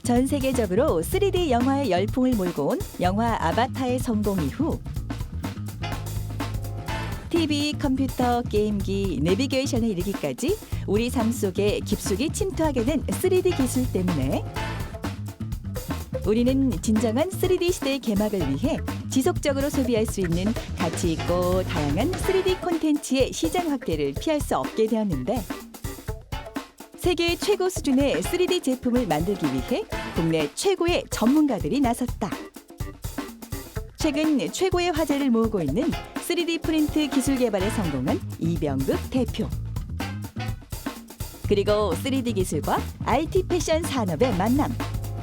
전 세계적으로 3D 영화의 열풍을 몰고 온 영화 아바타의 성공 이후 TV, 컴퓨터, 게임기, 내비게이션에 이르기까지 우리 삶 속에 깊숙이 침투하게 된 3D 기술 때문에 우리는 진정한 3D 시대의 개막을 위해 지속적으로 소비할 수 있는 가치 있고 다양한 3D 콘텐츠의 시장 확대를 피할 수 없게 되었는데 세계 최고 수준의 3D 제품을 만들기 위해 국내 최고의 전문가들이 나섰다. 최근 최고의 화제를 모으고 있는 3D 프린트 기술 개발에 성공한 이병극 대표. 그리고 3D 기술과 IT 패션 산업의 만남.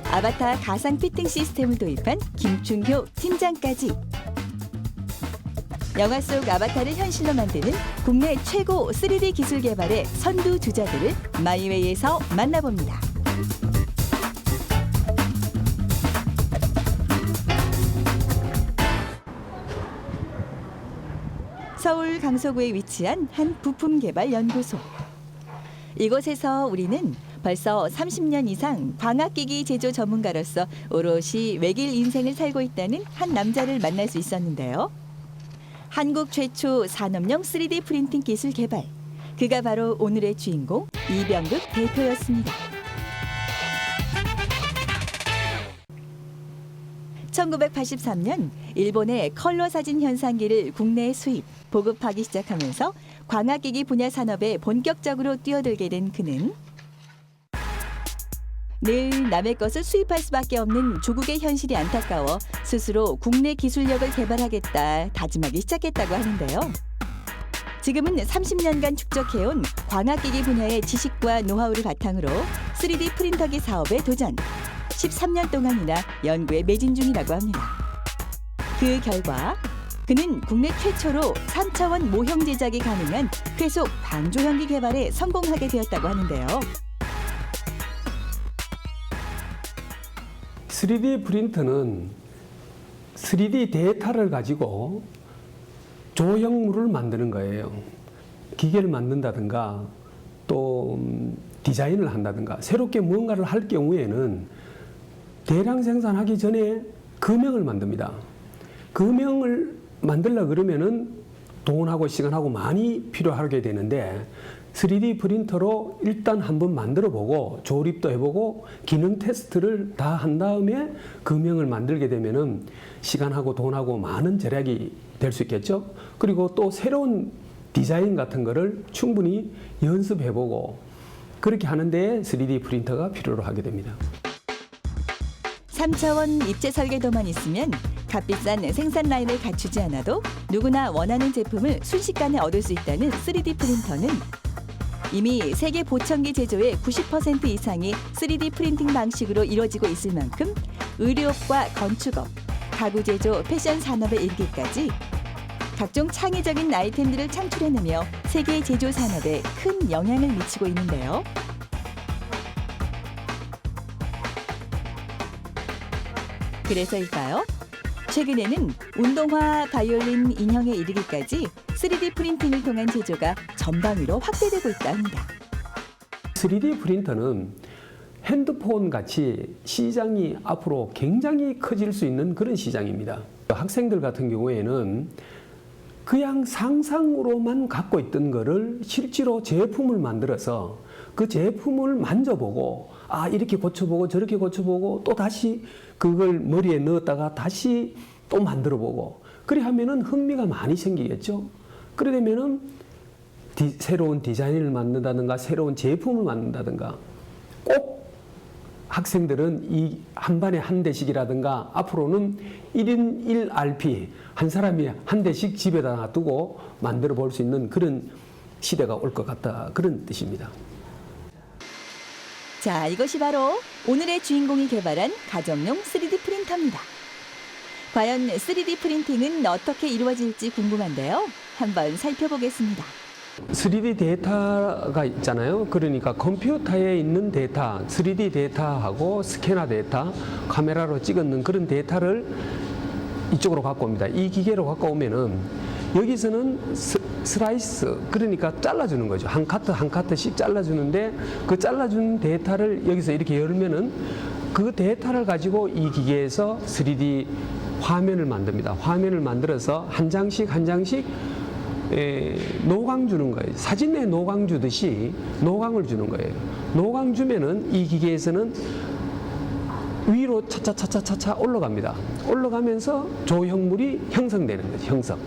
아바타 가상 피팅 시스템을 도입한 김충효 팀장까지. 영화 속 아바타를 현실로 만드는 국내 최고 3D 기술 개발의 선두주자들을 마이웨이에서 만나봅니다. 서울 강서구에 위치한 한 부품 개발 연구소. 이곳에서 우리는 벌써 30년 이상 광학기기 제조 전문가로서 오롯이 외길 인생을 살고 있다는 한 남자를 만날 수 있었는데요. 한국 최초 산업용 3D 프린팅 기술 개발. 그가 바로 오늘의 주인공 이병극 대표였습니다. 1983년 일본의 컬러 사진 현상기를 국내에 수입, 보급하기 시작하면서 광학기기 분야 산업에 본격적으로 뛰어들게 된 그는 늘 남의 것을 수입할 수밖에 없는 조국의 현실이 안타까워 스스로 국내 기술력을 개발하겠다 다짐하기 시작했다고 하는데요. 지금은 30년간 축적해온 광학기기 분야의 지식과 노하우를 바탕으로 3D 프린터기 사업에 도전. 13년 동안이나 연구에 매진 중이라고 합니다. 그 결과 그는 국내 최초로 3차원 모형 제작이 가능한 쾌속 방조형기 개발에 성공하게 되었다고 하는데요. 3D 프린터는 3D 데이터를 가지고 조형물을 만드는 거예요. 기계를 만든다든가 또 디자인을 한다든가 새롭게 무언가를 할 경우에는 대량 생산하기 전에 금형을 만듭니다. 금형을 만들려고 그러면은 돈하고 시간하고 많이 필요하게 되는데 3D 프린터로 일단 한번 만들어 보고 조립도 해보고 기능 테스트를 다 한 다음에 금형을 만들게 되면은 시간하고 돈하고 많은 절약이 될 수 있겠죠. 그리고 또 새로운 디자인 같은 거를 충분히 연습해보고 그렇게 하는데 3D 프린터가 필요로 하게 됩니다. 3차원 입체 설계도만 있으면 값비싼 생산 라인을 갖추지 않아도 누구나 원하는 제품을 순식간에 얻을 수 있다는 3D 프린터는 이미 세계 보청기 제조의 90% 이상이 3D 프린팅 방식으로 이루어지고 있을 만큼 의료업과 건축업, 가구 제조, 패션 산업에 이르기까지 각종 창의적인 아이템들을 창출해내며 세계 제조 산업에 큰 영향을 미치고 있는데요. 그래서일까요? 최근에는 운동화, 바이올린, 인형에 이르기까지 3D 프린팅을 통한 제조가 전방위로 확대되고 있다 합니다. 3D 프린터는 핸드폰 같이 시장이 앞으로 굉장히 커질 수 있는 그런 시장입니다. 학생들 같은 경우에는 그냥 상상으로만 갖고 있던 거를 실제로 제품을 만들어서 그 제품을 만져보고 아 이렇게 고쳐보고 저렇게 고쳐보고 또 다시 그걸 머리에 넣었다가 다시 또 만들어보고 그래 하면은 흥미가 많이 생기겠죠. 그래 되면은 새로운 디자인을 만든다든가 새로운 제품을 만든다든가 꼭 학생들은 이 한 반에 한 대씩이라든가 앞으로는 1인 1RP 한 사람이 한 대씩 집에다 놔두고 만들어 볼 수 있는 그런 시대가 올 것 같다 그런 뜻입니다. 자, 이것이 바로 오늘의 주인공이 개발한 가정용 3D 프린터입니다. 과연 3D 프린팅은 어떻게 이루어질지 궁금한데요. 한번 살펴보겠습니다. 3D 데이터가 있잖아요. 그러니까 컴퓨터에 있는 데이터, 3D 데이터하고 스캐너 데이터, 카메라로 찍었는 그런 데이터를 이쪽으로 갖고 옵니다. 이 기계로 갖고 오면은 여기서는 슬라이스, 그러니까 잘라주는 거죠. 한 카트 한 카트씩 잘라주는데 그 잘라준 데이터를 여기서 이렇게 열면은 그 데이터를 가지고 이 기계에서 3D 화면을 만듭니다. 화면을 만들어서 한 장씩 한 장씩 노광 주는 거예요. 사진에 노광 주듯이 노광을 주는 거예요. 노광 주면은 이 기계에서는 위로 차차차차차차 올라갑니다. 올라가면서 조형물이 형성되는 거죠. 형성.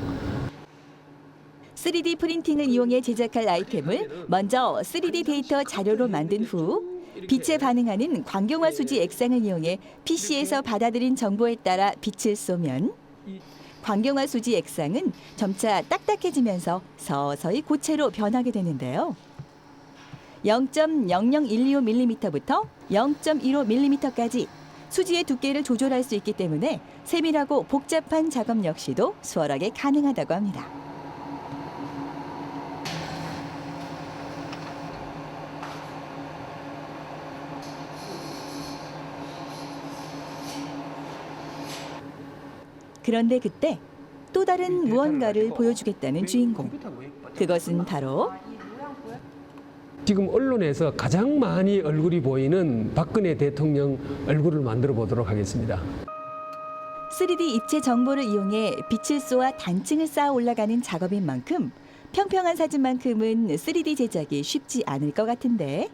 3D 프린팅을 이용해 제작할 아이템을 먼저 3D 데이터 자료로 만든 후 빛에 반응하는 광경화 수지 액상을 이용해 PC에서 받아들인 정보에 따라 빛을 쏘면 광경화 수지 액상은 점차 딱딱해지면서 서서히 고체로 변하게 되는데요. 0.00125mm부터 0.15mm까지 수지의 두께를 조절할 수 있기 때문에 세밀하고 복잡한 작업 역시도 수월하게 가능하다고 합니다. 그런데 그때 또 다른 무언가를 보여주겠다는 주인공. 그것은 바로 지금 언론에서 가장 많이 얼굴이 보이는 박근혜 대통령 얼굴을 만들어 보도록 하겠습니다. 3D 입체 정보를 이용해 빛을 쏘아 단층을 쌓아 올라가는 작업인 만큼 평평한 사진만큼은 3D 제작이 쉽지 않을 것 같은데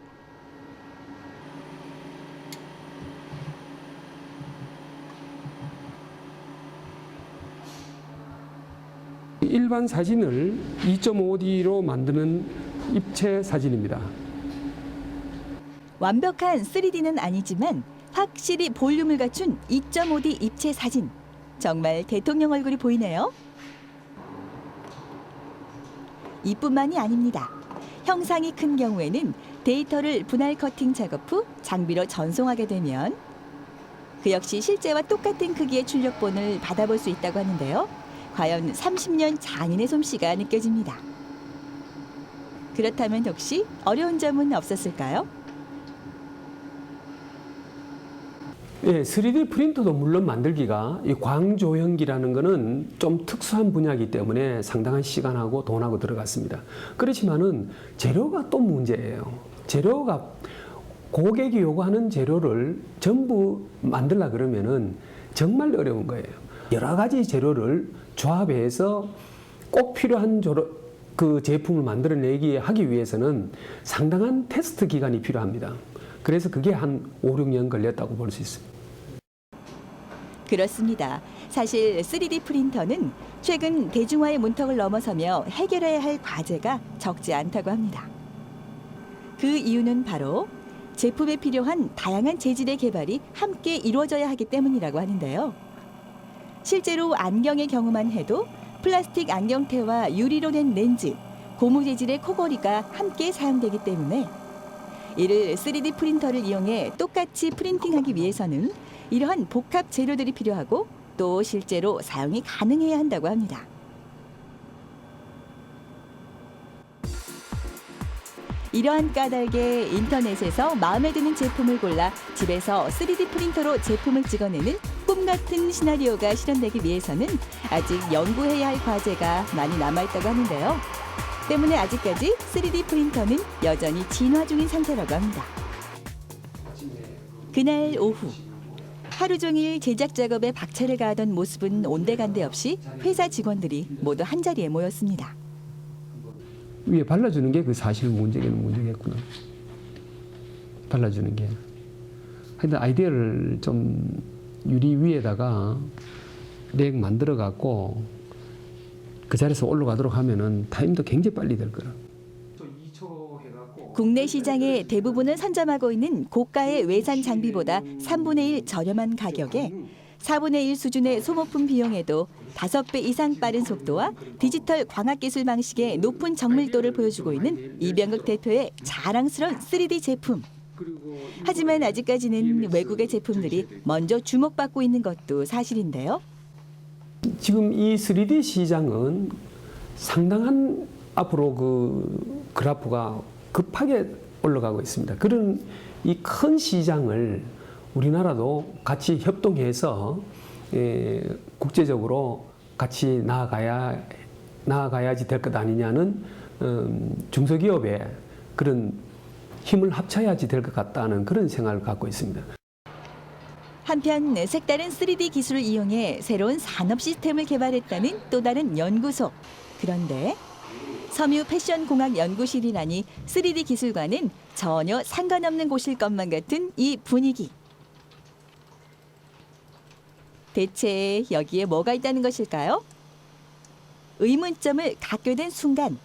일반 사진을 2.5D로 만드는 입체 사진입니다. 완벽한 3D는 아니지만 확실히 볼륨을 갖춘 2.5D 입체 사진. 정말 대통령 얼굴이 보이네요. 이뿐만이 아닙니다. 형상이 큰 경우에는 데이터를 분할 커팅 작업 후 장비로 전송하게 되면 그 역시 실제와 똑같은 크기의 출력본을 받아볼 수 있다고 하는데요. 과연 30년 장인의 솜씨가 느껴집니다. 그렇다면 혹시 어려운 점은 없었을까요? 예, 3D 프린터도 물론 만들기가 이 광조형기라는 것은 좀 특수한 분야이기 때문에 상당한 시간하고 돈하고 들어갔습니다. 그렇지만은 재료가 또 문제예요. 재료가 고객이 요구하는 재료를 전부 만들라 그러면은 정말 어려운 거예요. 여러 가지 재료를 조합해서 꼭 필요한 그 제품을 만들어내기 하기 위해서는 상당한 테스트 기간이 필요합니다. 그래서 그게 한 5, 6년 걸렸다고 볼 수 있습니다. 그렇습니다. 사실 3D 프린터는 최근 대중화의 문턱을 넘어서며 해결해야 할 과제가 적지 않다고 합니다. 그 이유는 바로 제품에 필요한 다양한 재질의 개발이 함께 이루어져야 하기 때문이라고 하는데요. 실제로 안경의 경우만 해도 플라스틱 안경테와 유리로 된 렌즈, 고무 재질의 코걸이가 함께 사용되기 때문에 이를 3D 프린터를 이용해 똑같이 프린팅하기 위해서는 이러한 복합 재료들이 필요하고 또 실제로 사용이 가능해야 한다고 합니다. 이러한 까닭에 인터넷에서 마음에 드는 제품을 골라 집에서 3D 프린터로 제품을 찍어내는 꿈 같은 시나리오가 실현되기 위해서는 아직 연구해야 할 과제가 많이 남아있다고 하는데요. 때문에 아직까지 3D 프린터는 여전히 진화 중인 상태라고 합니다. 그날 오후 하루 종일 제작 작업에 박차를 가하던 모습은 온데간데 없이 회사 직원들이 모두 한자리에 모였습니다. 위에 발라주는 게 그 사실 문제겠구나. 발라주는 게. 근데 아이디어를 좀 유리 위에다가 렉 만들어 갖고 그 자리에서 올라가도록 하면은 타임도 굉장히 빨리 될 거라. 국내 시장의 대부분을 선점하고 있는 고가의 외산 장비보다 3분의 1 저렴한 가격에 4분의 1 수준의 소모품 비용에도 5배 이상 빠른 속도와 디지털 광학기술 방식의 높은 정밀도를 보여주고 있는 이병국 대표의 자랑스러운 3D 제품. 하지만 아직까지는 외국의 제품들이 먼저 주목받고 있는 것도 사실인데요. 지금 이 3D 시장은 상당한 앞으로 그 그래프가 급하게 올라가고 있습니다. 그런 이 큰 시장을 우리나라도 같이 협동해서 국제적으로 같이 나아가야지 될 것 아니냐는 중소기업의 그런 힘을 합쳐야지 될 것 같다는 그런 생각을 갖고 있습니다. 한편 색다른 3D 기술을 이용해 새로운 산업 시스템을 개발했다는 또 다른 연구소. 그런데 섬유패션공학연구실이라니 3D 기술과는 전혀 상관없는 곳일 것만 같은 이 분위기. 대체 여기에 뭐가 있다는 것일까요? 의문점을 갖게 된 순간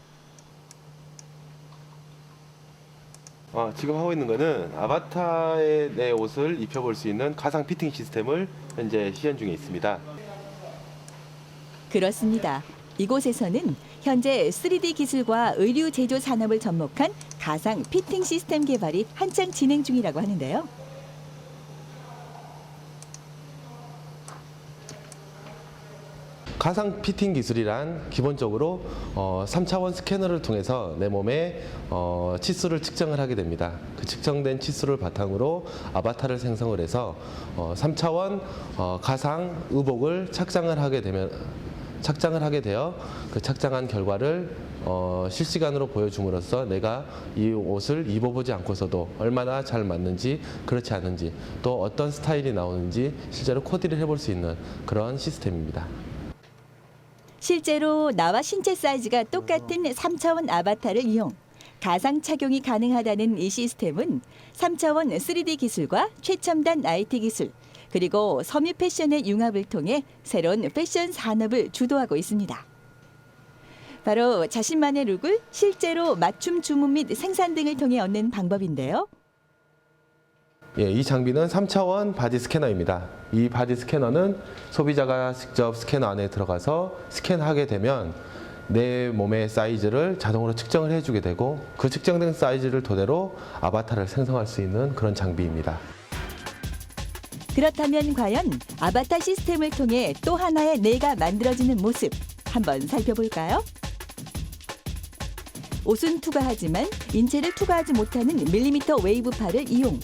지금 하고 있는 거는 아바타의 내 옷을 입혀볼 수 있는 가상 피팅 시스템을 현재 시연 중에 있습니다. 그렇습니다. 이곳에서는 현재 3D 기술과 의류 제조 산업을 접목한 가상 피팅 시스템 개발이 한창 진행 중이라고 하는데요. 가상 피팅 기술이란 기본적으로 3차원 스캐너를 통해서 내 몸에 치수를 측정을 하게 됩니다. 그 측정된 치수를 바탕으로 아바타를 생성을 해서 3차원 가상 의복을 착장을 하게 되어 그 착장한 결과를 실시간으로 보여줌으로써 내가 이 옷을 입어보지 않고서도 얼마나 잘 맞는지 그렇지 않은지 또 어떤 스타일이 나오는지 실제로 코디를 해볼 수 있는 그런 시스템입니다. 실제로 나와 신체 사이즈가 똑같은 3차원 아바타를 이용 가상 착용이 가능하다는 이 시스템은 3차원 3D 기술과 최첨단 IT 기술 그리고 섬유 패션의 융합을 통해 새로운 패션 산업을 주도하고 있습니다. 바로 자신만의 룩을 실제로 맞춤 주문 및 생산 등을 통해 얻는 방법인데요. 이 장비는 3차원 바디 스캐너입니다. 이 바디 스캐너는 소비자가 직접 스캐너 안에 들어가서 스캔하게 되면 내 몸의 사이즈를 자동으로 측정을 해주게 되고 그 측정된 사이즈를 토대로 아바타를 생성할 수 있는 그런 장비입니다. 그렇다면 과연 아바타 시스템을 통해 또 하나의 내가 만들어지는 모습 한번 살펴볼까요? 옷은 투과하지만 인체를 투과하지 못하는 밀리미터 웨이브파를 이용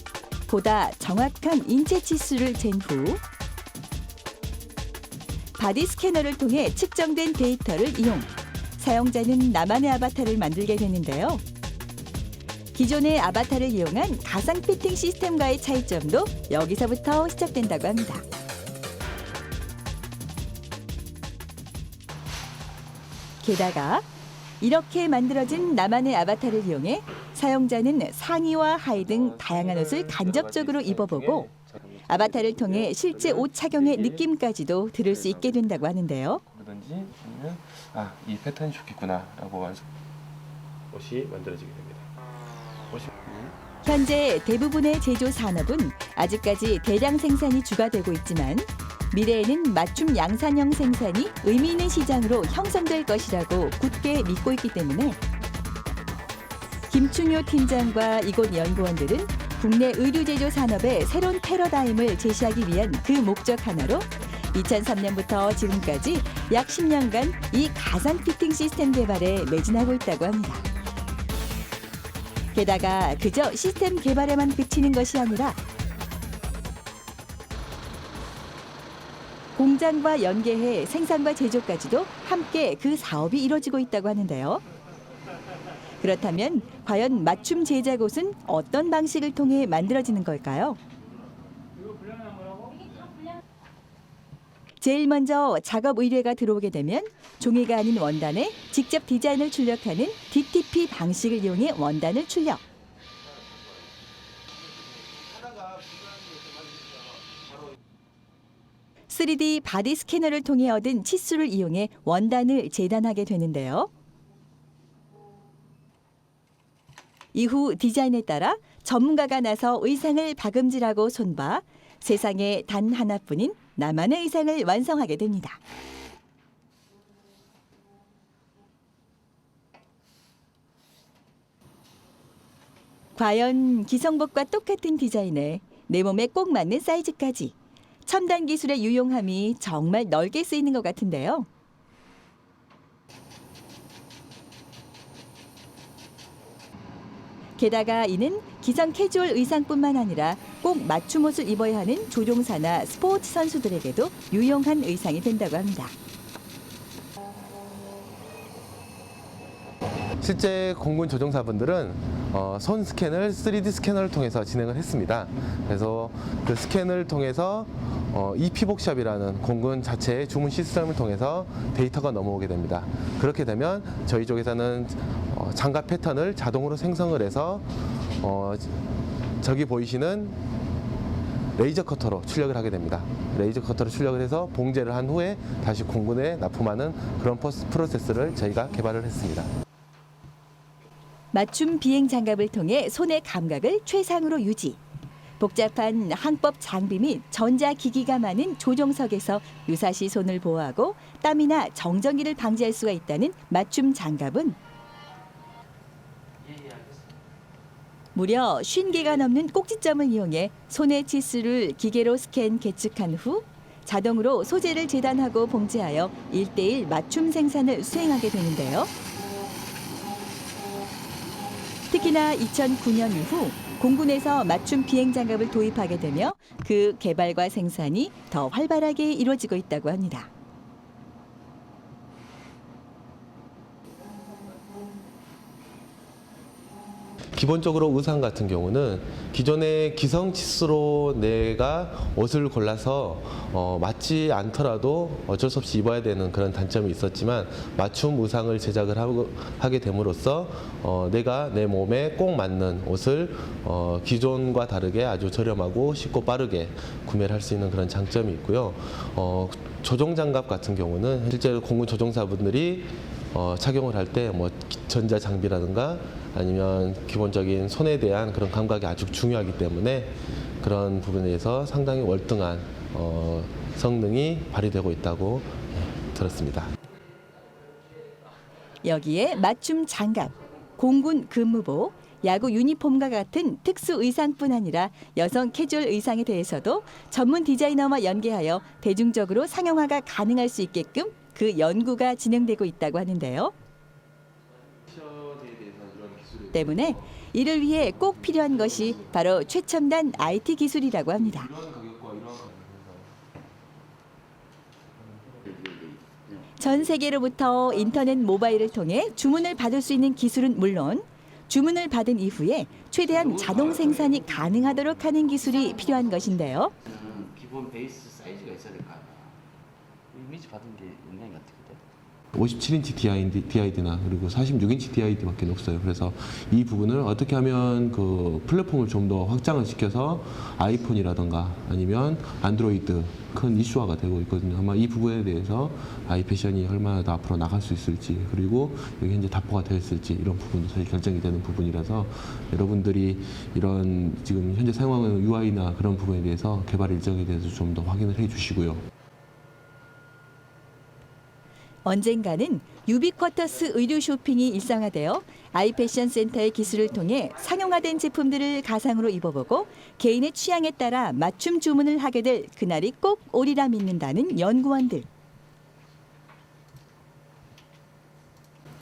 보다 정확한 인체 치수를 잰 후 바디 스캐너를 통해 측정된 데이터를 이용 사용자는 나만의 아바타를 만들게 되는데요. 기존의 아바타를 이용한 가상 피팅 시스템과의 차이점도 여기서부터 시작된다고 합니다. 게다가 이렇게 만들어진 나만의 아바타를 이용해 사용자는 상의와 하의 등 다양한 옷을 간접적으로 입어보고 아바타를 통해 실제 옷 착용의 느낌까지도 들을 수 있게 된다고 하는데요. 그러든지 아니면 이 패턴이 좋겠구나라고 옷이 만들어지게 됩니다. 현재 대부분의 제조 산업은 아직까지 대량 생산이 주가 되고 있지만 미래에는 맞춤 양산형 생산이 의미 있는 시장으로 형성될 것이라고 굳게 믿고 있기 때문에 김충효 팀장과 이곳 연구원들은 국내 의류 제조 산업의 새로운 패러다임을 제시하기 위한 그 목적 하나로 2003년부터 지금까지 약 10년간 이 가상 피팅 시스템 개발에 매진하고 있다고 합니다. 게다가 그저 시스템 개발에만 그치는 것이 아니라 공장과 연계해 생산과 제조까지도 함께 그 사업이 이루어지고 있다고 하는데요. 그렇다면 과연 맞춤 제작 옷은 어떤 방식을 통해 만들어지는 걸까요? 제일 먼저 작업 의뢰가 들어오게 되면 종이가 아닌 원단에 직접 디자인을 출력하는 DTP 방식을 이용해 원단을 출력. (3D) 바디 스캐너를 통해 얻은 치수를 이용해 원단을 재단하게 되는데요. 이후 디자인에 따라 전문가가 나서 의상을 박음질하고 손봐 세상에 단 하나뿐인 나만의 의상을 완성하게 됩니다. 과연 기성복과 똑같은 디자인에 내 몸에 꼭 맞는 사이즈까지 첨단 기술의 유용함이 정말 넓게 쓰이는 것 같은데요. 게다가 이는 기성 캐주얼 의상뿐만 아니라 꼭 맞춤 옷을 입어야 하는 조종사나 스포츠 선수들에게도 유용한 의상이 된다고 합니다. 실제 공군 조종사분들은 손 스캔을 3D 스캐너를 통해서 진행을 했습니다. 그래서 그 스캔을 통해서 이피복샵이라는 공군 자체의 주문 시스템을 통해서 데이터가 넘어오게 됩니다. 그렇게 되면 저희 쪽에서는 장갑 패턴을 자동으로 생성을 해서 저기 보이시는 레이저 커터로 출력을 하게 됩니다. 레이저 커터로 출력을 해서 봉제를 한 후에 다시 공군에 납품하는 그런 프로세스를 저희가 개발을 했습니다. 맞춤 비행 장갑을 통해 손의 감각을 최상으로 유지. 복잡한 항법 장비 및 전자기기가 많은 조종석에서 유사시 손을 보호하고 땀이나 정전기를 방지할 수가 있다는 맞춤 장갑은 무려 50개가 넘는 꼭지점을 이용해 손의 치수를 기계로 스캔 계측한 후 자동으로 소재를 재단하고 봉제하여 1:1 맞춤 생산을 수행하게 되는데요. 특히나 2009년 이후 공군에서 맞춤 비행 장갑을 도입하게 되며 그 개발과 생산이 더 활발하게 이루어지고 있다고 합니다. 기본적으로 의상 같은 경우는 기존의 기성 치수로 내가 옷을 골라서 맞지 않더라도 어쩔 수 없이 입어야 되는 그런 단점이 있었지만 맞춤 의상을 제작을 하게 됨으로써 내가 내 몸에 꼭 맞는 옷을 기존과 다르게 아주 저렴하고 쉽고 빠르게 구매를 할 수 있는 그런 장점이 있고요. 조종장갑 같은 경우는 실제로 공군 조종사분들이 착용을 할 때 뭐 전자 장비라든가 아니면 기본적인 손에 대한 그런 감각이 아주 중요하기 때문에 그런 부분에 대해서 상당히 월등한 성능이 발휘되고 있다고 들었습니다. 여기에 맞춤 장갑, 공군 근무복, 야구 유니폼과 같은 특수 의상뿐 아니라 여성 캐주얼 의상에 대해서도 전문 디자이너와 연계하여 대중적으로 상용화가 가능할 수 있게끔 그 연구가 진행되고 있다고 하는데요. 때문에 이를 위해 꼭 필요한 것이 바로 최첨단 IT 기술이라고 합니다. 전 세계로부터 인터넷 모바일을 통해 주문을 받을 수 있는 기술은 물론 주문을 받은 이후에 최대한 자동 생산이 가능하도록 하는 기술이 필요한 것인데요. 기본 베이스 사이즈가 있어야 될 거 아니야. 이미지 받은 게 있는 것 같은데. 57인치 DID나 그리고 46인치 DID밖에 없어요. 그래서 이 부분을 어떻게 하면 그 플랫폼을 좀 더 확장을 시켜서 아이폰이라든가 아니면 안드로이드 큰 이슈화가 되고 있거든요. 아마 이 부분에 대해서 아이패션이 얼마나 더 앞으로 나갈 수 있을지 그리고 여기 현재 답보가 되어 있을지 이런 부분도 사실 결정이 되는 부분이라서 여러분들이 이런 지금 현재 사용하는 UI나 그런 부분에 대해서 개발 일정에 대해서 좀 더 확인을 해 주시고요. 언젠가는 유비쿼터스 의류 쇼핑이 일상화되어 아이패션 센터의 기술을 통해 상용화된 제품들을 가상으로 입어보고 개인의 취향에 따라 맞춤 주문을 하게 될 그날이 꼭 오리라 믿는다는 연구원들.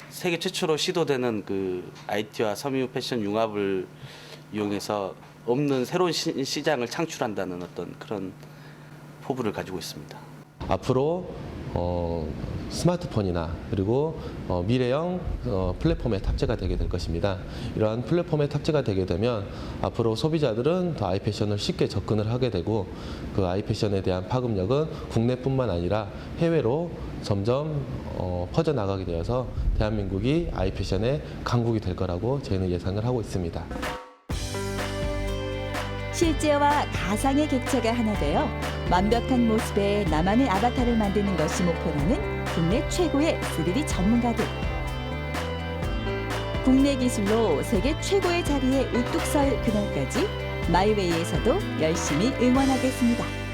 세계 최초로 시도되는 그 IT와 섬유 패션 융합을 이용해서 없는 새로운 시장을 창출한다는 어떤 그런 포부를 가지고 있습니다. 앞으로 스마트폰이나 그리고 미래형 플랫폼에 탑재가 되게 될 것입니다. 이러한 플랫폼에 탑재가 되게 되면 앞으로 소비자들은 더 아이패션을 쉽게 접근을 하게 되고 그 아이패션에 대한 파급력은 국내뿐만 아니라 해외로 점점 퍼져나가게 되어서 대한민국이 아이패션의 강국이 될 거라고 저희는 예상을 하고 있습니다. 실제와 가상의 객체가 하나 되어 완벽한 모습의 나만의 아바타를 만드는 것이 목표라는 국내 최고의 3D 전문가들. 국내 기술로 세계 최고의 자리에 우뚝 설 그날까지 마이웨이에서도 열심히 응원하겠습니다.